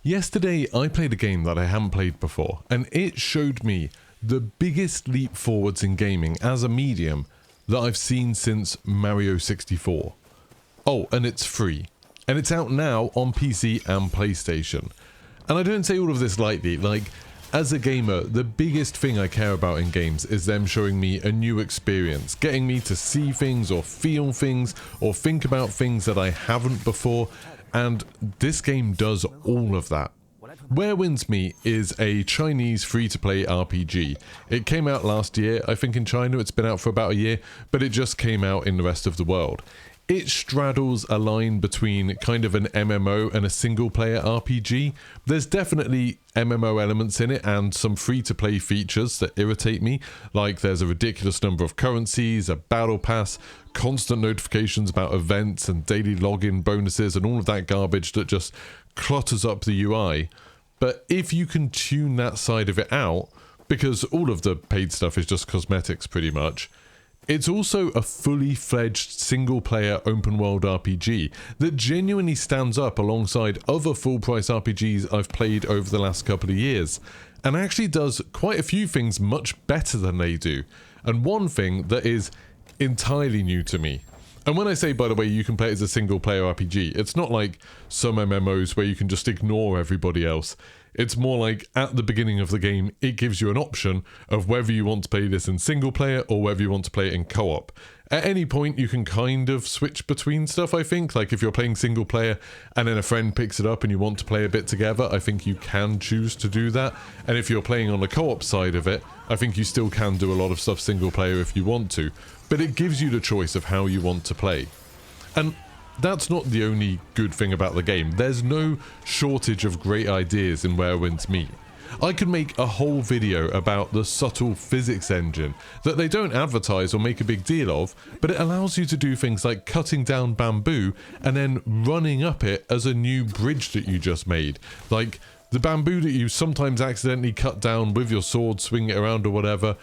Yesterday, I played a game that I hadn't played before, and it showed me the biggest leap forwards in gaming as a medium that I've seen since Mario 64. Oh, and it's free. And it's out now on PC and PlayStation. And I don't say all of this lightly, like, as a gamer, the biggest thing I care about in games is them showing me a new experience, getting me to see things or feel things or think about things that I haven't before, and this game does all of that. Where Winds Meet is a Chinese free-to-play RPG. It came out last year, I think in China. It's been out for about a year, but it just came out in the rest of the world. It straddles a line between kind of an MMO and a single-player RPG. There's definitely MMO elements in it and some free-to-play features that irritate me, like there's a ridiculous number of currencies, a battle pass, constant notifications about events and daily login bonuses and all of that garbage that just clutters up the UI. But if you can tune that side of it out, because all of the paid stuff is just cosmetics pretty much, it's also a fully fledged single-player open-world RPG that genuinely stands up alongside other full-price RPGs I've played over the last couple of years, and actually does quite a few things much better than they do, and one thing that is entirely new to me. And when I say, by the way, you can play it as a single-player RPG, it's not like some MMOs where you can just ignore everybody else. It's more like, at the beginning of the game, it gives you an option of whether you want to play this in single player or whether you want to play it in co-op. At any point, you can kind of switch between stuff, I think. Like, if you're playing single player and then a friend picks it up and you want to play a bit together, I think you can choose to do that. And if you're playing on the co-op side of it, I think you still can do a lot of stuff single player if you want to. But it gives you the choice of how you want to play. And that's not the only good thing about the game. There's no shortage of great ideas in Where Winds Meet. I could make a whole video about the subtle physics engine that they don't advertise or make a big deal of, but it allows you to do things like cutting down bamboo and then running up it as a new bridge that you just made. Like, the bamboo that you sometimes accidentally cut down with your sword, swing it around or whatever,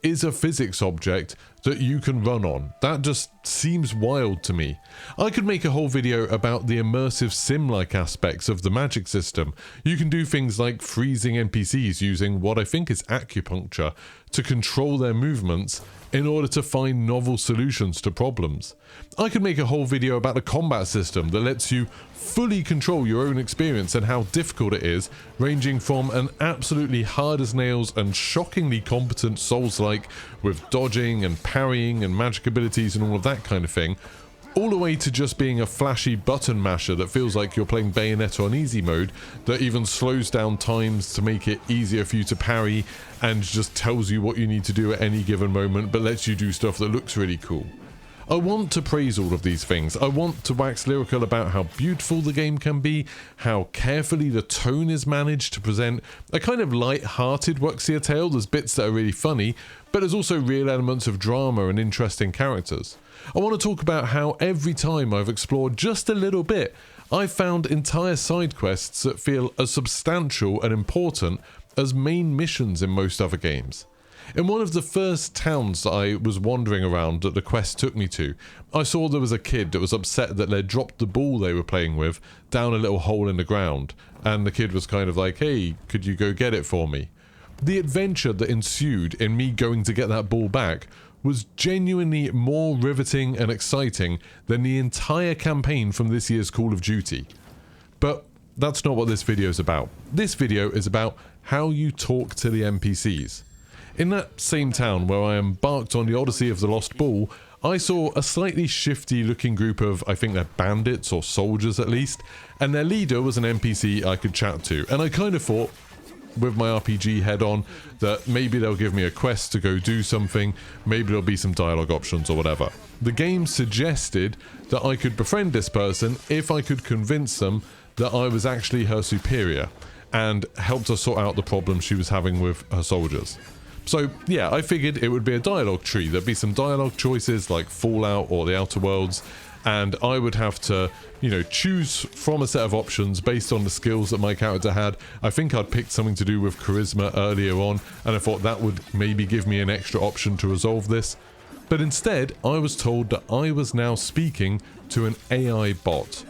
is a physics object that you can run on. That just seems wild to me. I could make a whole video about the immersive sim-like aspects of the magic system. You can do things like freezing NPCs using what I think is acupuncture to control their movements in order to find novel solutions to problems. I could make a whole video about the combat system that lets you fully control your own experience and how difficult it is, ranging from an absolutely hard as nails and shockingly competent Souls-like with dodging and parrying and magic abilities and all of that kind of thing, all the way to just being a flashy button masher that feels like you're playing Bayonetta on easy mode, that even slows down times to make it easier for you to parry and just tells you what you need to do at any given moment, but lets you do stuff that looks really cool. I want to praise all of these things. I want to wax lyrical about how beautiful the game can be, how carefully the tone is managed to present a kind of light-hearted Wuxia tale. There's bits that are really funny, but there's also real elements of drama and interesting characters. I want to talk about how every time I've explored just a little bit, I've found entire side quests that feel as substantial and important as main missions in most other games. In one of the first towns that I was wandering around that the quest took me to, I saw there was a kid that was upset that they'd dropped the ball they were playing with down a little hole in the ground, and the kid was kind of like, hey, could you go get it for me? The adventure that ensued in me going to get that ball back was genuinely more riveting and exciting than the entire campaign from this year's Call of Duty. But that's not what this video is about. This video is about how you talk to the NPCs. In that same town where I embarked on the Odyssey of the Lost Ball, I saw a slightly shifty looking group of, I think they're bandits or soldiers at least, and their leader was an NPC I could chat to, and I kind of thought, with my RPG head on, that maybe they'll give me a quest to go do something, maybe there'll be some dialogue options or whatever. The game suggested that I could befriend this person if I could convince them that I was actually her superior, and helped her sort out the problem she was having with her soldiers. So yeah, I figured it would be a dialogue tree. There'd be some dialogue choices like Fallout or The Outer Worlds, and I would have to, you know, choose from a set of options based on the skills that my character had. I think I'd picked something to do with charisma earlier on, and I thought that would maybe give me an extra option to resolve this. But instead, I was told that I was now speaking to an AI bot.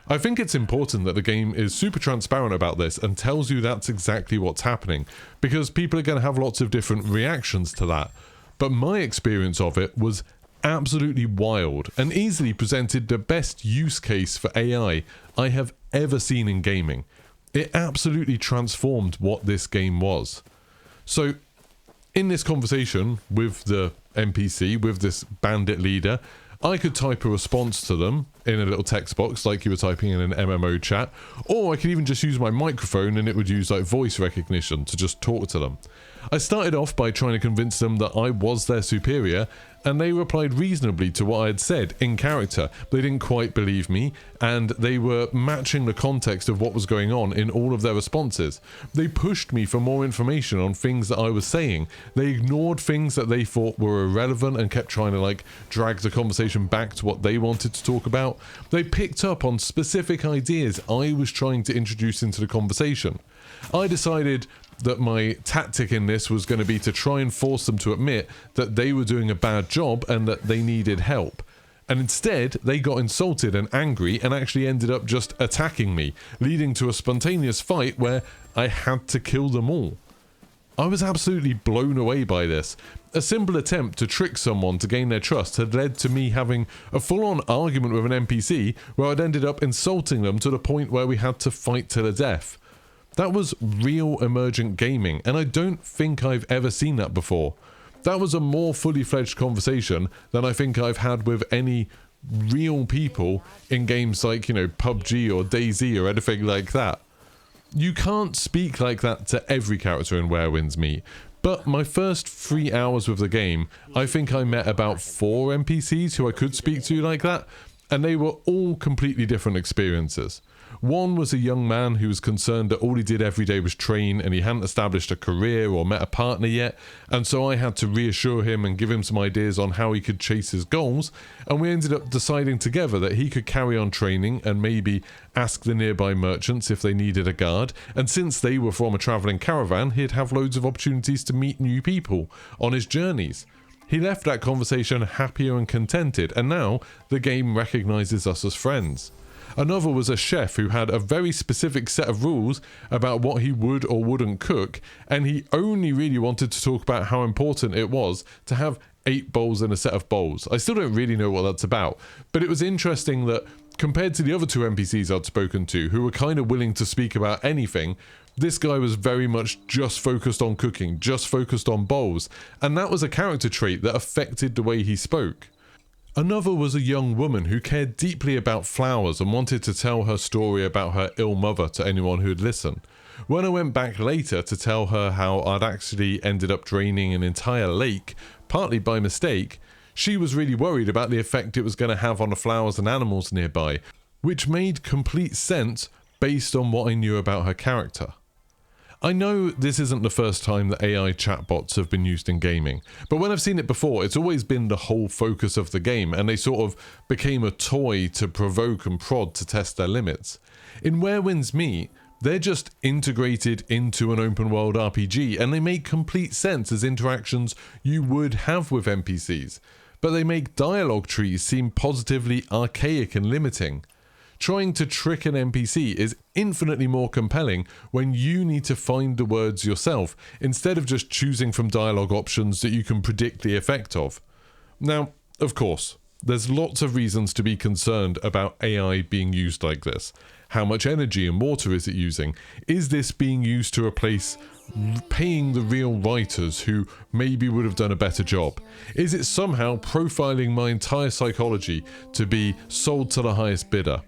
I think it's important that the game is super transparent about this and tells you that's exactly what's happening, because people are going to have lots of different reactions to that. But my experience of it was absolutely wild and easily presented the best use case for AI I have ever seen in gaming. It absolutely transformed what this game was. So, in this conversation with the NPC, with this bandit leader, I could type a response to them in a little text box like you were typing in an MMO chat, or I could even just use my microphone and it would use like voice recognition to just talk to them. I started off by trying to convince them that I was their superior, and they replied reasonably to what I had said in character. They didn't quite believe me, and they were matching the context of what was going on in all of their responses. They pushed me for more information on things that I was saying. They ignored things that they thought were irrelevant and kept trying to like drag the conversation back to what they wanted to talk about. They picked up on specific ideas I was trying to introduce into the conversation. I decided that my tactic in this was going to be to try and force them to admit that they were doing a bad job and that they needed help. And instead, they got insulted and angry and actually ended up just attacking me, leading to a spontaneous fight where I had to kill them all. I was absolutely blown away by this. A simple attempt to trick someone to gain their trust had led to me having a full-on argument with an NPC where I'd ended up insulting them to the point where we had to fight to the death. That was real emergent gaming, and I don't think I've ever seen that before. That was a more fully fledged conversation than I think I've had with any real people in games like, you know, PUBG or DayZ or anything like that. You can't speak like that to every character in Where Winds Meet, but my first 3 hours with the game, I think I met about 4 NPCs who I could speak to like that, and they were all completely different experiences. One was a young man who was concerned that all he did every day was train and he hadn't established a career or met a partner yet, and so I had to reassure him and give him some ideas on how he could chase his goals, and we ended up deciding together that he could carry on training and maybe ask the nearby merchants if they needed a guard, and since they were from a travelling caravan, he'd have loads of opportunities to meet new people on his journeys. He left that conversation happier and contented, and now the game recognises us as friends. Another was a chef who had a very specific set of rules about what he would or wouldn't cook, and he only really wanted to talk about how important it was to have 8 bowls in a set of bowls. I still don't really know what that's about, but it was interesting that compared to the other 2 NPCs I'd spoken to, who were kind of willing to speak about anything, this guy was very much just focused on cooking, just focused on bowls, and that was a character trait that affected the way he spoke. Another was a young woman who cared deeply about flowers and wanted to tell her story about her ill mother to anyone who'd listen. When I went back later to tell her how I'd actually ended up draining an entire lake, partly by mistake, she was really worried about the effect it was going to have on the flowers and animals nearby, which made complete sense based on what I knew about her character. I know this isn't the first time that AI chatbots have been used in gaming, but when I've seen it before, it's always been the whole focus of the game, and they sort of became a toy to provoke and prod to test their limits. In Where Winds Meet, they're just integrated into an open world RPG, and they make complete sense as interactions you would have with NPCs, but they make dialogue trees seem positively archaic and limiting. Trying to trick an NPC is infinitely more compelling when you need to find the words yourself, instead of just choosing from dialogue options that you can predict the effect of. Now, of course, there's lots of reasons to be concerned about AI being used like this. How much energy and water is it using? Is this being used to replace paying the real writers who maybe would have done a better job? Is it somehow profiling my entire psychology to be sold to the highest bidder?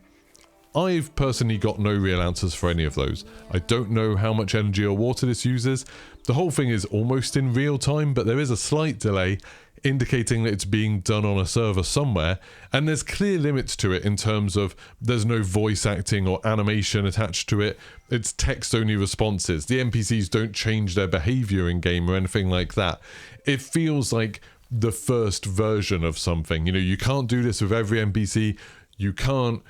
I've personally got no real answers for any of those. I don't know how much energy or water this uses. The whole thing is almost in real time, but there is a slight delay indicating that it's being done on a server somewhere, and there's clear limits to it in terms of there's no voice acting or animation attached to it. It's text-only responses. The NPCs don't change their behavior in game or anything like that. It feels like the first version of something. You know, you can't do this with every NPC. You can't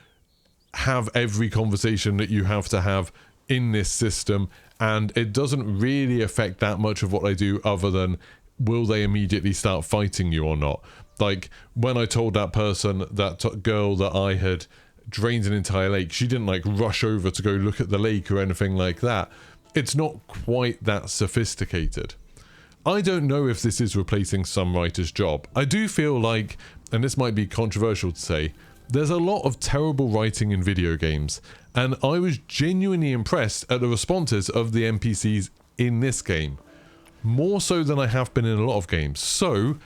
have every conversation that you have to have in this system, and it doesn't really affect that much of what they do other than will they immediately start fighting you or not. Like when I told that person, that girl that I had drains an entire lake. She didn't like rush over to go look at the lake or anything like that. It's not quite that sophisticated. I don't know if this is replacing some writer's job. I do feel like, and this might be controversial to say, there's a lot of terrible writing in video games, and I was genuinely impressed at the responses of the NPCs in this game, more so than I have been in a lot of games. So,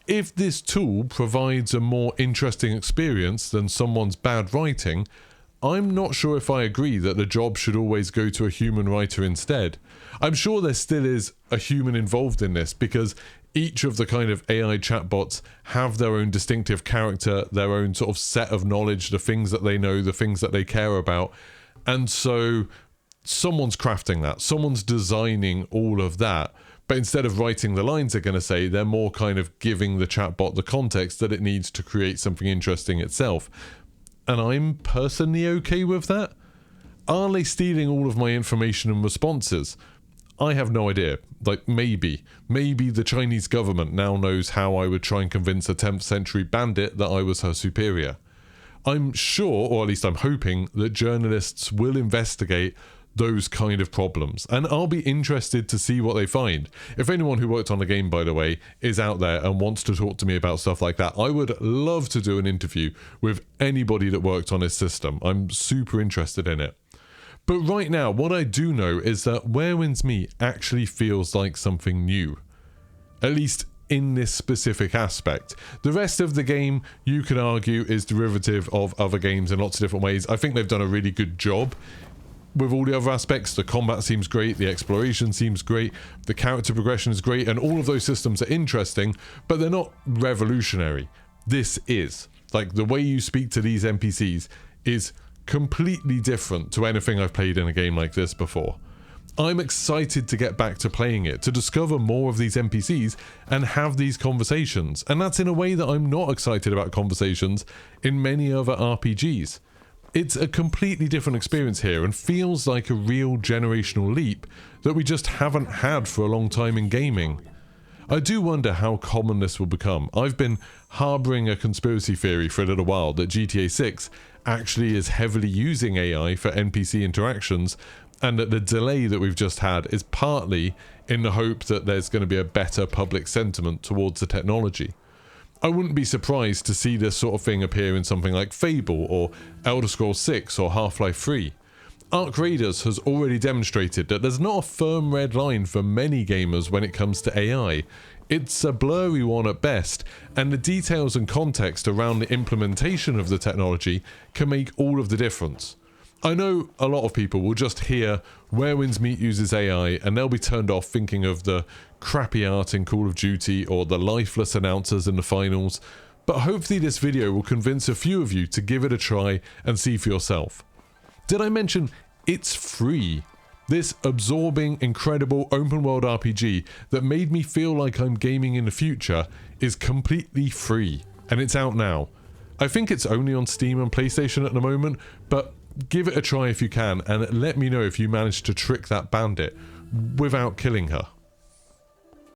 if this tool provides a more interesting experience than someone's bad writing, I'm not sure if I agree that the job should always go to a human writer instead. I'm sure there still is a human involved in this, because each of the kind of AI chatbots have their own distinctive character, their own sort of set of knowledge, the things that they know, the things that they care about. And so someone's crafting that, someone's designing all of that. But instead of writing the lines they're going to say, they're more kind of giving the chatbot the context that it needs to create something interesting itself. And I'm personally okay with that. Are they stealing all of my information and responses? I have no idea. Like, maybe the Chinese government now knows how I would try and convince a 10th century bandit that I was her superior. I'm sure, or at least I'm hoping, that journalists will investigate those kind of problems, and I'll be interested to see what they find. If anyone who worked on the game, by the way, is out there and wants to talk to me about stuff like that, I would love to do an interview with anybody that worked on this system. I'm super interested in it. But right now, what I do know is that Where Winds Meet actually feels like something new. At least in this specific aspect. The rest of the game, you could argue, is derivative of other games in lots of different ways. I think they've done a really good job with all the other aspects. The combat seems great, the exploration seems great, the character progression is great, and all of those systems are interesting, but they're not revolutionary. This is. Like, the way you speak to these NPCs is completely different to anything I've played in a game like this before. I'm excited to get back to playing it, to discover more of these NPCs and have these conversations, and that's in a way that I'm not excited about conversations in many other RPGs. It's a completely different experience here and feels like a real generational leap that we just haven't had for a long time in gaming. I do wonder how common this will become. I've been harbouring a conspiracy theory for a little while that GTA 6 actually is heavily using AI for NPC interactions, and that the delay that we've just had is partly in the hope that there's going to be a better public sentiment towards the technology. I wouldn't be surprised to see this sort of thing appear in something like Fable or Elder Scrolls 6 or Half-Life 3. Arc Raiders has already demonstrated that there's not a firm red line for many gamers when it comes to AI. It's a blurry one at best, and the details and context around the implementation of the technology can make all of the difference. I know a lot of people will just hear Where Winds Meet uses AI and they'll be turned off thinking of the crappy art in Call of Duty or the lifeless announcers in the finals, but hopefully this video will convince a few of you to give it a try and see for yourself. Did I mention it's free? This absorbing, incredible open world RPG that made me feel like I'm gaming in the future is completely free, and it's out now. I think it's only on Steam and PlayStation at the moment, but give it a try if you can, and let me know if you manage to trick that bandit without killing her.